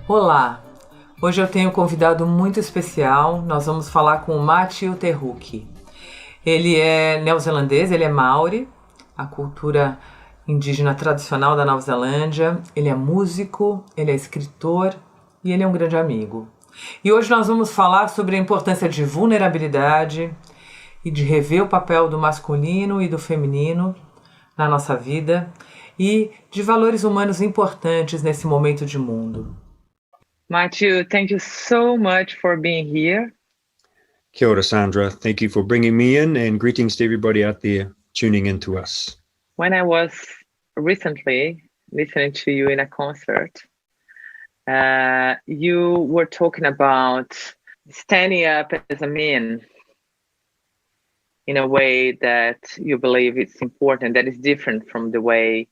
Olá! Hoje eu tenho um convidado muito especial. Nós vamos falar com o Matiu Te Hook. Ele é neozelandês, ele é maori, a cultura indígena tradicional da Nova Zelândia. Ele é músico, ele é escritor e ele é um grande amigo. E hoje nós vamos falar sobre a importância de vulnerabilidade e de rever o papel do masculino e do feminino na nossa vida e de valores humanos importantes nesse momento de mundo. Matiu, thank you so much for being here. Kia ora, Sandra. Thank you for bringing me in, and greetings to everybody out there tuning in to us. When I was recently listening to you in a concert, you were talking about standing up as a man in a way that you believe it's important, that is different from the way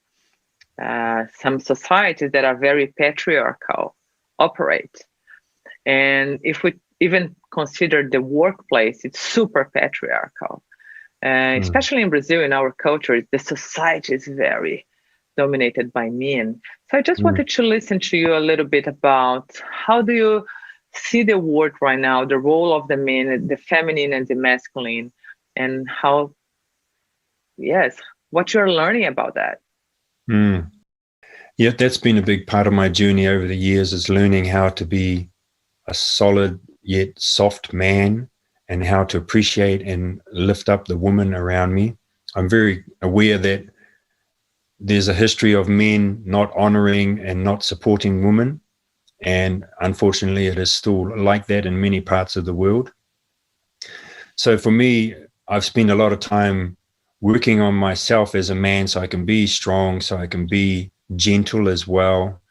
some societies that are very patriarchal operate. And if we even consider the workplace, it's super patriarchal. Especially in Brazil, in our culture, the society is very dominated by men. So I just wanted to listen to you a little bit about how do you see the world right now, the role of the men, the feminine and the masculine, and how, what you're learning about that. Yeah, that's been a big part of my journey over the years, is learning how to be a solid yet soft man and how to appreciate and lift up the women around me. I'm very aware that there's a history of men not honoring and not supporting women. And unfortunately, it is still like that in many parts of the world. So for me, I've spent a lot of time working on myself as a man so I can be strong, so I can be gentle as well,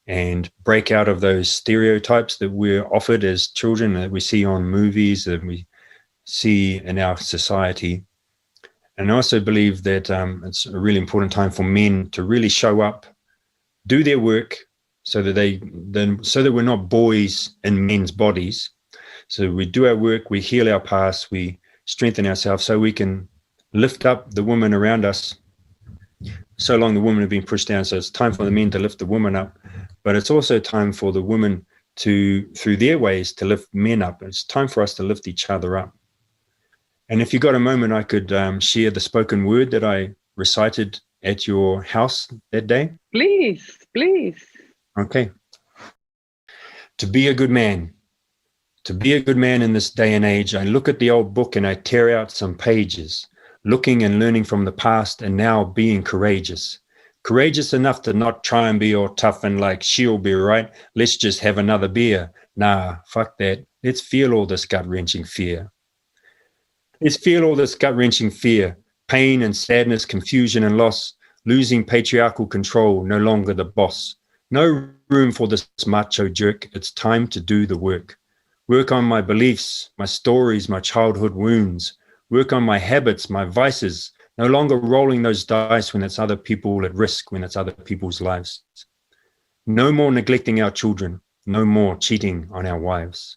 and break out of those stereotypes that we're offered as children, that we see on movies, that we see in our society. And I also believe that it's a really important time for men to really show up, do their work, so that we're not boys in men's bodies. So we do our work, we heal our past, we strengthen ourselves so we can lift up the women around us. So long the women have been pushed down, so it's time for the men to lift the women up. But it's also time for the women to, through their ways, to lift men up. It's time for us to lift each other up. And if you got a moment, I could share the spoken word that I recited at your house that day. Please. Okay. To be a good man. To be a good man in this day and age, I look at the old book and I tear out some pages, looking and learning from the past and now being courageous. Courageous enough to not try and be all tough and like, she'll be right, let's just have another beer. Nah, fuck that. Let's feel all this gut-wrenching fear. Let's feel all this gut-wrenching fear, pain and sadness, confusion and loss, losing patriarchal control, no longer the boss. No room for this macho jerk. It's time to do the work. Work on my beliefs, my stories, my childhood wounds. Work on my habits, my vices, no longer rolling those dice when it's other people at risk, when it's other people's lives. No more neglecting our children, no more cheating on our wives.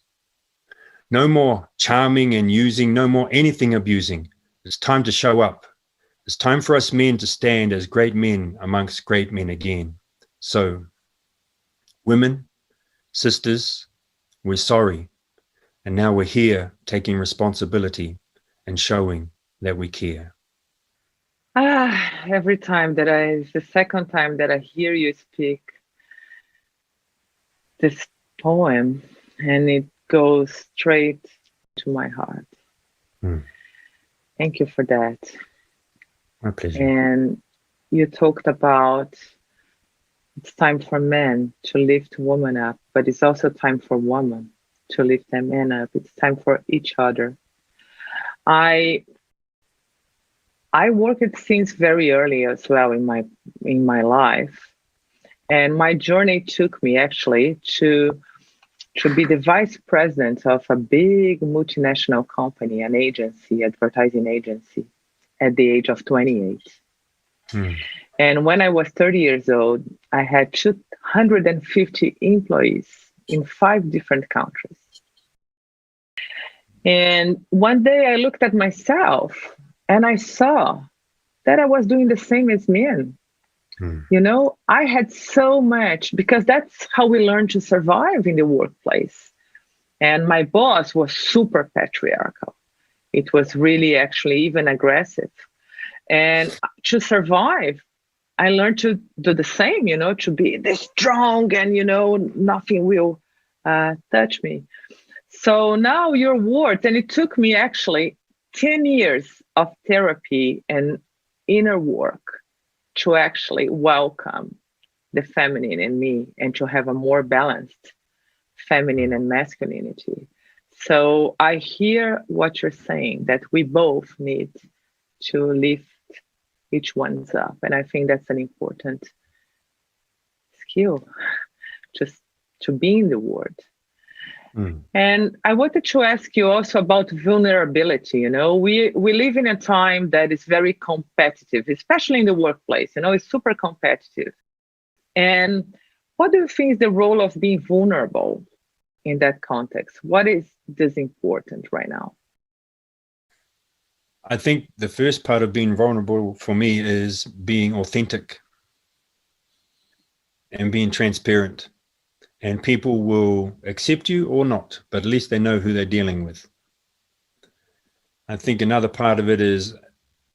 No more charming and using, no more anything abusing. It's time to show up. It's time for us men to stand as great men amongst great men again. So, women, sisters, we're sorry. And now we're here taking responsibility and showing that we care. Every time that it's the second time that I hear you speak this poem, and it goes straight to my heart. Thank you for that. My pleasure. And you talked about it's time for men to lift women up, but it's also time for women to lift them men up. It's time for each other. I worked since very early as well in my life, and my journey took me actually to be the vice president of a big multinational company, an agency, advertising agency, at the age of 28. And when I was 30 years old, I had 250 employees in 5 different countries. And one day I looked at myself and I saw that I was doing the same as men. You know, I had so much, because that's how we learn to survive in the workplace. And my boss was super patriarchal. It was really actually even aggressive. And to survive, I learned to do the same, you know, to be this strong and, you know, nothing will touch me. So now your words, and it took me actually 10 years of therapy and inner work to actually welcome the feminine in me and to have a more balanced feminine and masculinity. So I hear what you're saying, that we both need to lift each one's up. And I think that's an important skill, just to be in the word. And I wanted to ask you also about vulnerability. You know, we live in a time that is very competitive, especially in the workplace. You know, it's super competitive. And what do you think is the role of being vulnerable in that context? What is this important right now? I think the first part of being vulnerable for me is being authentic and being transparent. And people will accept you or not, but at least they know who they're dealing with. I think another part of it is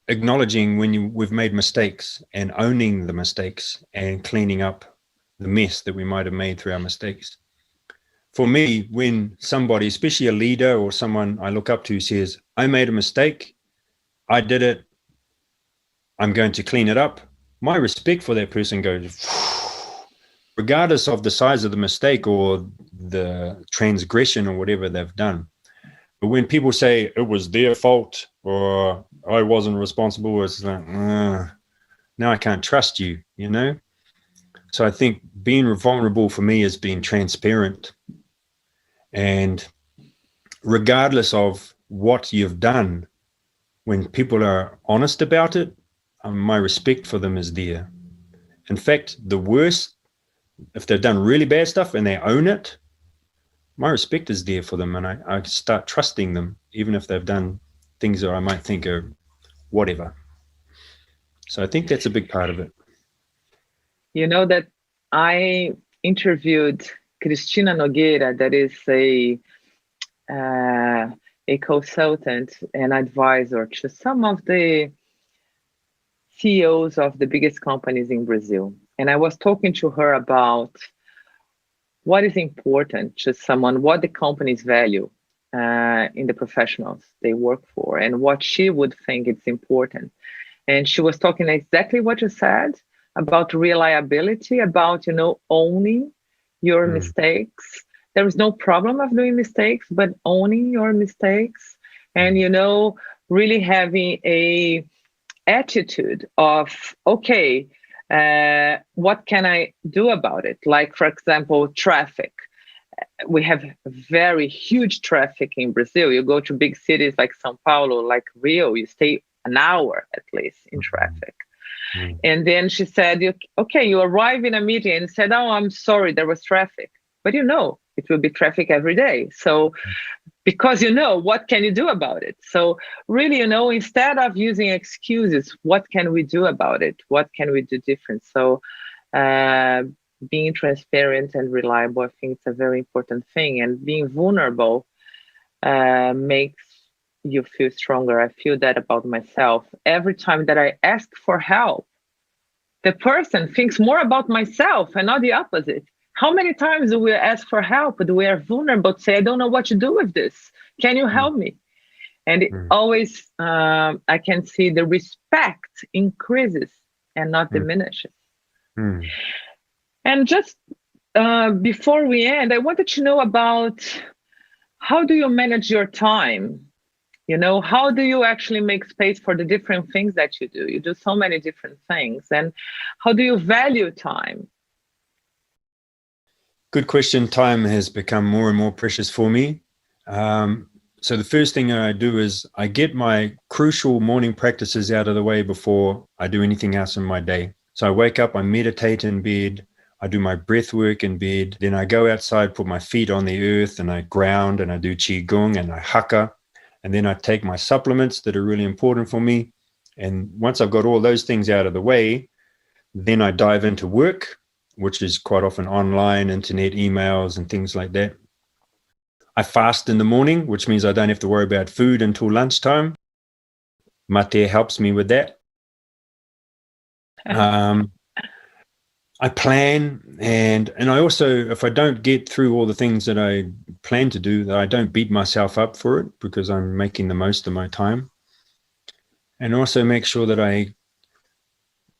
acknowledging when we've made mistakes and owning the mistakes and cleaning up the mess that we might have made through our mistakes. For me, when somebody, especially a leader or someone I look up to, says, I made a mistake, I did it, I'm going to clean it up, my respect for that person goes, regardless of the size of the mistake or the transgression or whatever they've done. But when people say it was their fault or I wasn't responsible, it's like, now I can't trust you, you know? So I think being vulnerable for me is being transparent. And regardless of what you've done, when people are honest about it, my respect for them is there. In fact, the worst, if they've done really bad stuff and they own it, my respect is there for them, and I start trusting them, even if they've done things that I might think are whatever. So I think that's a big part of it. You know that I interviewed Cristina Nogueira, that is a consultant and advisor to some of the CEOs of the biggest companies in Brazil. And I was talking to her about what is important to someone, what the companies value in the professionals they work for, and what she would think it's important. And she was talking exactly what you said about reliability, about, you know, owning your mistakes. There is no problem of doing mistakes, but owning your mistakes and, you know, really having a attitude of, okay, what can I do about it? Like, for example, traffic. We have very huge traffic in Brazil. You go to big cities like São Paulo, like Rio, you stay an hour at least in traffic. And then she said, okay, you arrive in a meeting and said, oh, I'm sorry, there was traffic. But you know, it will be traffic every day. So because you know, what can you do about it? So really, you know, instead of using excuses, what can we do about it? What can we do different? So being transparent and reliable, I think it's a very important thing. And being vulnerable makes you feel stronger. I feel that about myself. Every time that I ask for help, the person thinks more about myself and not the opposite. How many times do we ask for help, but we are vulnerable to say, I don't know what to do with this. Can you help me? And it always, I can see the respect increases and not diminishes. And just before we end, I wanted to know about how do you manage your time? You know, how do you actually make space for the different things that you do? You do so many different things. And how do you value time? Good question. Time has become more and more precious for me. So the first thing I do is I get my crucial morning practices out of the way before I do anything else in my day. So I wake up, I meditate in bed, I do my breath work in bed, then I go outside, put my feet on the earth, and I ground, and I do qigong, and I haka. And then I take my supplements that are really important for me. And once I've got all those things out of the way, then I dive into work, which is quite often online, internet, emails, and things like that. I fast in the morning, which means I don't have to worry about food until lunchtime. Mate helps me with that. I plan, and I also, if I don't get through all the things that I plan to do, that I don't beat myself up for it, because I'm making the most of my time. And also make sure that I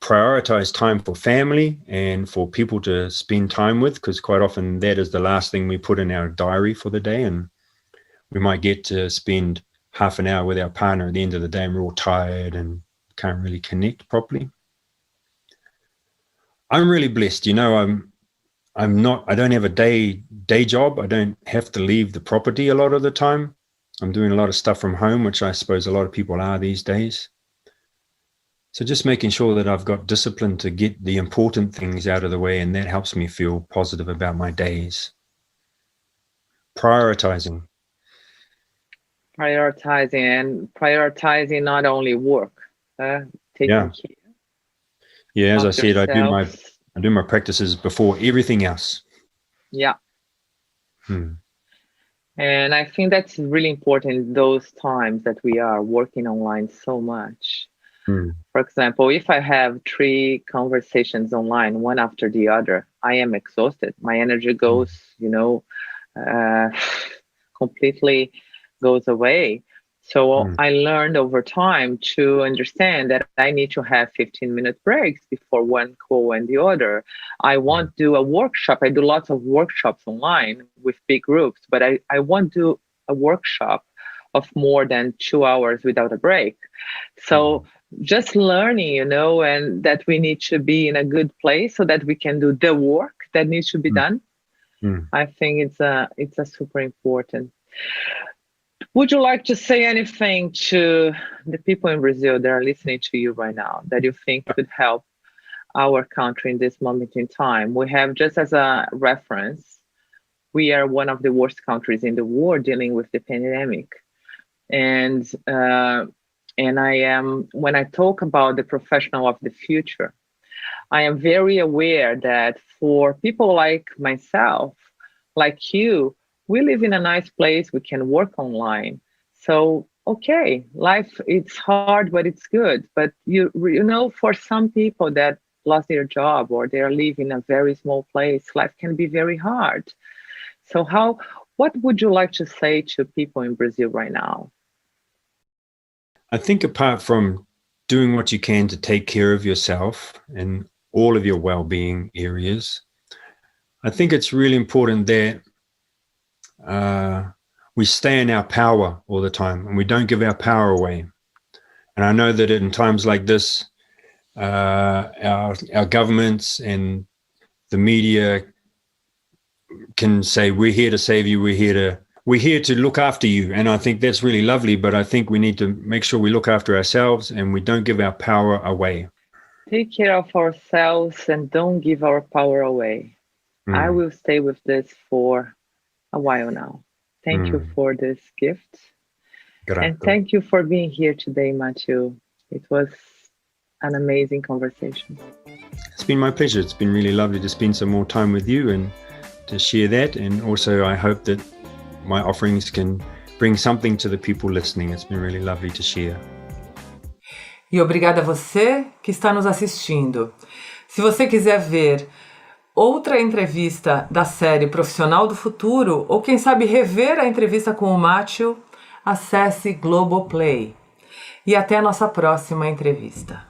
prioritize time for family and for people to spend time with, because quite often that is the last thing we put in our diary for the day, and we might get to spend half an hour with our partner at the end of the day and we're all tired and can't really connect properly. I'm really blessed, I don't have a day job. I don't have to leave the property a lot of the time. I'm doing a lot of stuff from home, which I suppose a lot of people are these days. So just making sure that I've got discipline to get the important things out of the way, and that helps me feel positive about my days. Prioritizing not only work, taking care. Yeah, as I said, yourself. I do my practices before everything else. Yeah. And I think that's really important in those times that we are working online so much. For example, if I have 3 conversations online, one after the other, I am exhausted. My energy goes, completely goes away. So I learned over time to understand that I need to have 15-minute breaks before one call and the other. I won't do a workshop. I do lots of workshops online with big groups, but I won't do a workshop of more than 2 hours without a break. So just learning, and that we need to be in a good place so that we can do the work that needs to be done. I think it's a super important. Would you like to say anything to the people in Brazil that are listening to you right now that you think could help our country in this moment in time? We have, just as a reference, we are one of the worst countries in the world dealing with the pandemic. And I am, when I talk about the professional of the future, I am very aware that for people like myself, like you, we live in a nice place. We can work online. So, okay, life, it's hard, but it's good. But for some people that lost their job or they are living in a very small place, life can be very hard. So what would you like to say to people in Brazil right now? I think apart from doing what you can to take care of yourself and all of your well-being areas, I think it's really important that we stay in our power all the time and we don't give our power away. And I know that in times like this, our governments and the media can say, we're here to save you, we're here to look after you. And I think that's really lovely, but I think we need to make sure we look after ourselves and we don't give our power away. Take care of ourselves and don't give our power away. I will stay with this for a while now. Thank you for this gift. Grato. And thank you for being here today, Matiu. It was an amazing conversation. It's been my pleasure. It's been really lovely to spend some more time with you and to share that. And also I hope that my offerings can bring something to the people listening. It's been really lovely to share. E obrigada a você que está nos assistindo. Se você quiser ver outra entrevista da série Profissional do Futuro, ou quem sabe rever a entrevista com o Matiu, acesse Globoplay. E até a nossa próxima entrevista.